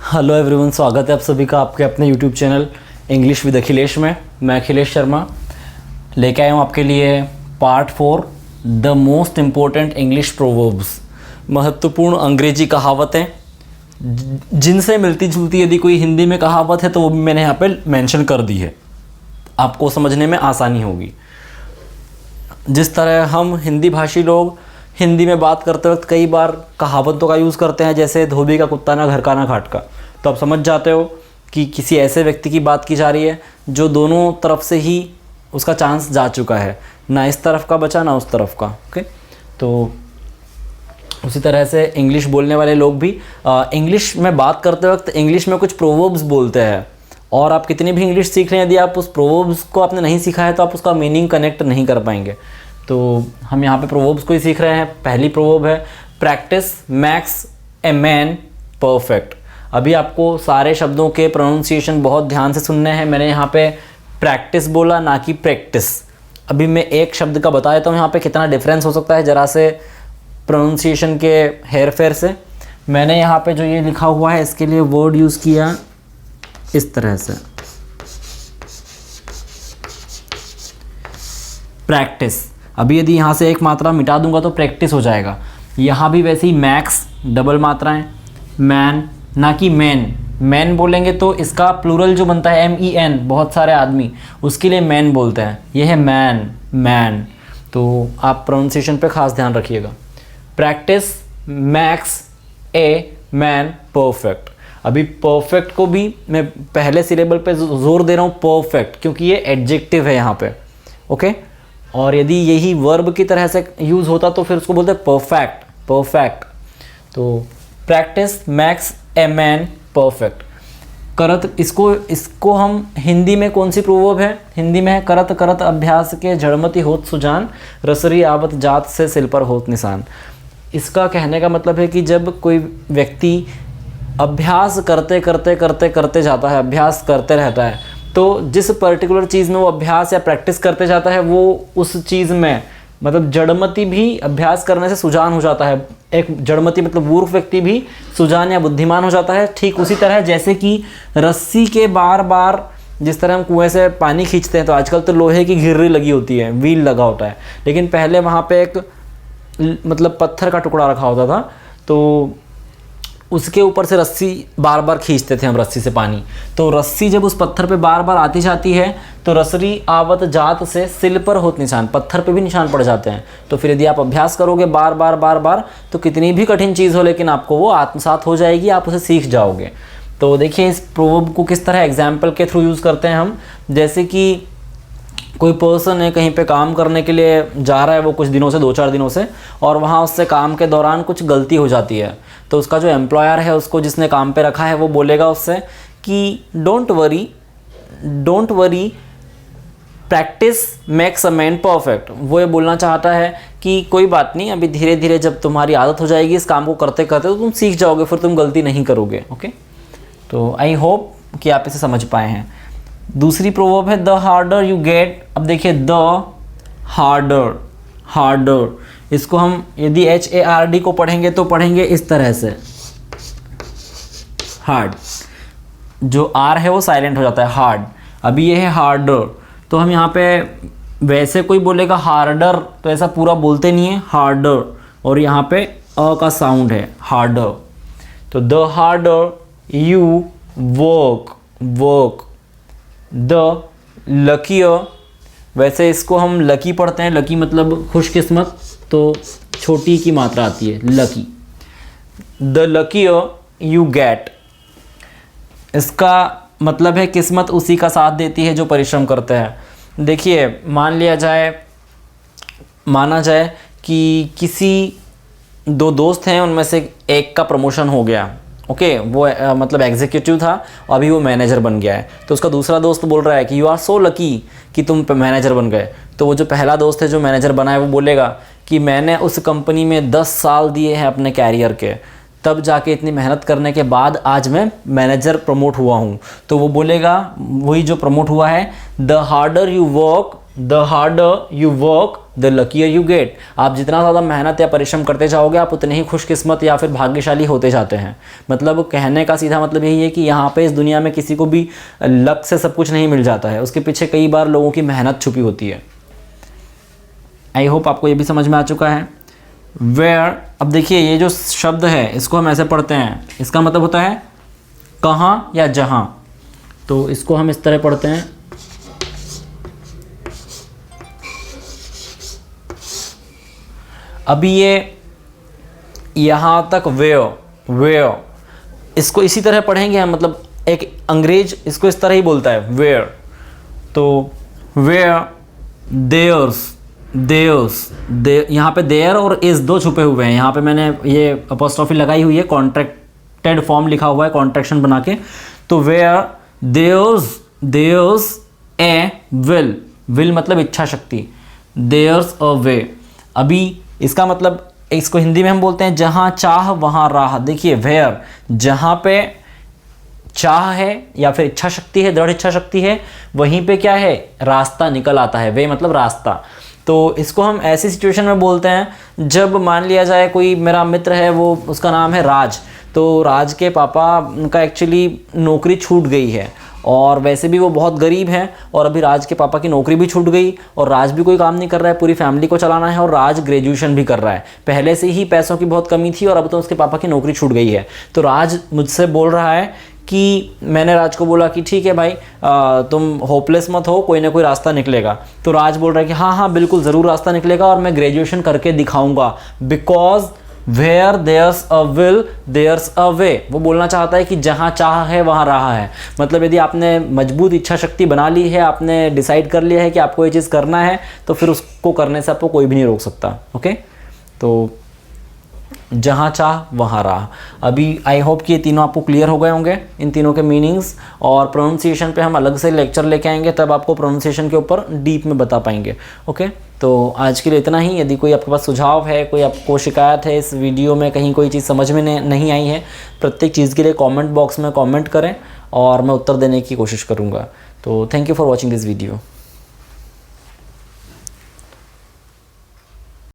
Hello everyone, स्वागत है आप सभी का आपके अपने YouTube channel English with Akhilesh में। मैं अखिलेश शर्मा लेके आया हूँ आपके लिए part 4 the most important English proverbs, महत्वपूर्ण अंग्रेजी कहावतें जिनसे मिलती जुलती यदि कोई हिंदी में कहावत है तो वो भी मैंने यहाँ पे मेंशन कर दी है, आपको समझने में आसानी होगी। जिस तरह हम हिंदी भाषी लोग हिंदी में बात करते वक्त कई बार कहावतों का यूज़ करते हैं, जैसे धोबी का कुत्ता ना घर का ना घाट का, तो आप समझ जाते हो कि किसी ऐसे व्यक्ति की बात की जा रही है जो दोनों तरफ से ही उसका चांस जा चुका है, ना इस तरफ का बचा ना उस तरफ का। ओके, तो उसी तरह से इंग्लिश बोलने वाले लोग भी इंग्लिश में बात करते वक्त इंग्लिश में कुछ प्रोवर्ब्स बोलते हैं, और आप कितनी भी इंग्लिश सीख रहे हैं, यदि आप उस प्रोवर्ब्स को आपने नहीं सीखा है तो आप उसका मीनिंग कनेक्ट नहीं कर पाएंगे। तो हम यहाँ पे प्रोवर्ब्स को ही सीख रहे हैं। पहली प्रोवर्ब है practice max a man perfect. अभी आपको सारे शब्दों के प्रोनाउंसिएशन बहुत ध्यान से सुनने हैं। मैंने यहाँ पे प्रैक्टिस बोला, ना कि प्रैक्टिस। अभी मैं एक शब्द का बता देता हूँ यहाँ पे कितना डिफरेंस हो सकता है ज़रा से प्रोनाउंसिएशन के हेर फेर से। मैंने यहाँ पे जो ये लिखा हुआ है इसके लिए वर्ड यूज़ किया इस तरह से, प्रैक्टिस। अभी यदि यहाँ से एक मात्रा मिटा दूंगा तो प्रैक्टिस हो जाएगा। यहाँ भी वैसे ही मैक्स डबल मात्राएं, मैन ना कि मैन। मैन बोलेंगे तो इसका प्लूरल जो बनता है MEN, बहुत सारे आदमी, उसके लिए मैन बोलते हैं। ये है मैन, मैन। तो आप प्रोनाउंसिएशन पे खास ध्यान रखिएगा। Practice max a man perfect. अभी परफेक्ट को भी मैं पहले सिलेबल पे जोर दे रहा हूँ, परफेक्ट, क्योंकि ये एडजेक्टिव है यहाँ पे। ओके, और यदि यही वर्ब की तरह से यूज़ होता तो फिर उसको बोलते हैं परफेक्ट, परफेक्ट। तो practice max a man perfect. करत, इसको हम हिंदी में कौन सी प्रोवर्ब है? हिंदी में है करत करत अभ्यास के जड़मति होत सुजान, रसरी आवत जात से सिल पर होत निशान। इसका कहने का मतलब है कि जब कोई व्यक्ति अभ्यास करते करते करते करते जाता है, अभ्यास करते रहता है, तो जिस पर्टिकुलर चीज़ में वो अभ्यास या प्रैक्टिस करते जाता है वो उस चीज़ में, मतलब जड़मति भी अभ्यास करने से सुजान हो जाता है। एक जड़मति मतलब मूर्ख व्यक्ति भी सुजान या बुद्धिमान हो जाता है। ठीक उसी तरह जैसे कि रस्सी के बार बार, जिस तरह हम कुएं से पानी खींचते हैं तो आजकल तो लोहे की घिर्री लगी होती है, व्हील लगा होता है, लेकिन पहले वहाँ पे एक मतलब पत्थर का टुकड़ा रखा होता था, तो उसके ऊपर से रस्सी बार बार खींचते थे हम, रस्सी से पानी। तो रस्सी जब उस पत्थर पे बार बार आती जाती है तो रसरी आवत जात से सिल पर होत निशान, पत्थर पे भी निशान पड़ जाते हैं। तो फिर यदि आप अभ्यास करोगे बार बार बार बार तो कितनी भी कठिन चीज़ हो लेकिन आपको वो आत्मसात हो जाएगी, आप उसे सीख जाओगे। तो देखिए इस प्रोवर्ब को किस तरह एग्जाम्पल के थ्रू यूज़ करते हैं हम। जैसे कि कोई पर्सन है, कहीं पे काम करने के लिए जा रहा है वो कुछ दिनों से, 2-4 दिनों से, और वहाँ उससे काम के दौरान कुछ गलती हो जाती है। तो उसका जो एम्प्लॉयर है, उसको जिसने काम पे रखा है, वो बोलेगा उससे कि don't worry practice makes a man perfect. वो ये बोलना चाहता है कि कोई बात नहीं, अभी धीरे धीरे जब तुम्हारी आदत हो जाएगी इस काम को करते करते तो तुम सीख जाओगे, फिर तुम गलती नहीं करोगे। ओके, तो आई होप कि आप इसे समझ पाए हैं। दूसरी प्रोवर्ब है द हार्डर यू गेट। अब देखिए द हार्डर, हार्डर, इसको हम यदि HARD को पढ़ेंगे तो पढ़ेंगे इस तरह से, हार्ड। जो R है वो साइलेंट हो जाता है, हार्ड। अभी ये है हार्डर, तो हम यहाँ पे वैसे कोई बोलेगा हार्डर तो ऐसा पूरा बोलते नहीं है, हार्डर, और यहाँ पे अ का साउंड है, हार्डर। तो the harder you work, the luckier, वैसे इसको हम लकी पढ़ते हैं, लकी मतलब खुशकिस्मत, तो छोटी की मात्रा आती है lucky. The luckier you get, इसका मतलब है किस्मत उसी का साथ देती है जो परिश्रम करते हैं। देखिए माना जाए कि किसी 2 दोस्त हैं, उनमें से एक का प्रमोशन हो गया। ओके, वो मतलब एग्जीक्यूटिव था, अभी वो मैनेजर बन गया है। तो उसका दूसरा दोस्त बोल रहा है कि यू आर सो लकी कि तुम मैनेजर बन गए। तो वो जो पहला दोस्त है जो मैनेजर बना है वो बोलेगा कि मैंने उस कंपनी में 10 साल दिए हैं अपने कैरियर के, तब जाके इतनी मेहनत करने के बाद आज मैं मैनेजर प्रमोट हुआ हूँ। तो वो बोलेगा, वही जो प्रमोट हुआ है, the harder you work the harder you work the luckier you get. आप जितना ज़्यादा मेहनत या परिश्रम करते जाओगे आप उतने ही खुशकिस्मत या फिर भाग्यशाली होते जाते हैं। मतलब कहने का सीधा मतलब यही है कि यहाँ पे इस दुनिया में किसी को भी लक से सब कुछ नहीं मिल जाता है, उसके पीछे कई बार लोगों की मेहनत छुपी होती है। आई होप आपको ये भी समझ में आ चुका है। वेयर, अब देखिए ये जो शब्द है इसको हम ऐसे पढ़ते हैं, इसका मतलब होता है कहाँ या जहाँ, तो इसको हम इस तरह पढ़ते हैं अभी ये यहाँ तक वेयर इसको इसी तरह पढ़ेंगे हम, मतलब एक अंग्रेज इसको इस तरह ही बोलता है वेयर। तो वेयर देयर्स यहाँ पे देयर और इज दो छुपे हुए हैं, यहाँ पे मैंने ये अपॉस्ट्रोफी लगाई हुई है, कॉन्ट्रैक्टेड फॉर्म लिखा हुआ है कॉन्ट्रैक्शन बना के। तो वेयर देयर्स ए विल मतलब इच्छा शक्ति, देयर्स अ वे। अभी इसका मतलब इसको हिंदी में हम बोलते हैं जहाँ चाह वहाँ राह। देखिए वेयर जहाँ पे चाह है या फिर इच्छा शक्ति है, दृढ़ इच्छा शक्ति है, वहीं पे क्या है रास्ता निकल आता है। वे मतलब रास्ता। तो इसको हम ऐसी सिचुएशन में बोलते हैं जब मान लिया जाए कोई मेरा मित्र है, वो उसका नाम है राज, तो राज के पापा का एक्चुअली नौकरी छूट गई है और वैसे भी वो बहुत गरीब हैं और अभी राज के पापा की नौकरी भी छूट गई और राज भी कोई काम नहीं कर रहा है, पूरी फैमिली को चलाना है और राज ग्रेजुएशन भी कर रहा है। पहले से ही पैसों की बहुत कमी थी और अब तो उसके पापा की नौकरी छूट गई है। तो राज मुझसे बोल रहा है कि मैंने राज को बोला कि ठीक है भाई तुम होपलेस मत हो, कोई ना कोई रास्ता निकलेगा। तो राज बोल रहा है कि हाँ हाँ बिल्कुल ज़रूर रास्ता निकलेगा और मैं ग्रेजुएशन करके दिखाऊंगा, because where there's a will there's a way. वो बोलना चाहता है कि जहाँ चाह है वहाँ राह है। मतलब यदि आपने मजबूत इच्छा शक्ति बना ली है, आपने डिसाइड कर लिया है कि आपको ये चीज़ करना है, तो फिर उसको करने से आपको कोई भी नहीं रोक सकता। ओके, तो जहाँ चाह वहाँ राह। अभी आई होप कि ये तीनों आपको क्लियर हो गए होंगे, इन तीनों के मीनिंग्स। और प्रोनाउंसिएशन पे हम अलग से लेक्चर लेके आएंगे, तब आपको प्रोनाउंसिएशन के ऊपर डीप में बता पाएंगे। ओके, तो आज के लिए इतना ही। यदि कोई आपके पास सुझाव है, कोई आपको शिकायत है इस वीडियो में, कहीं कोई चीज़ समझ में नहीं आई है, प्रत्येक चीज़ के लिए कमेंट बॉक्स में कमेंट करें और मैं उत्तर देने की कोशिश करूँगा। तो thank you for watching this video.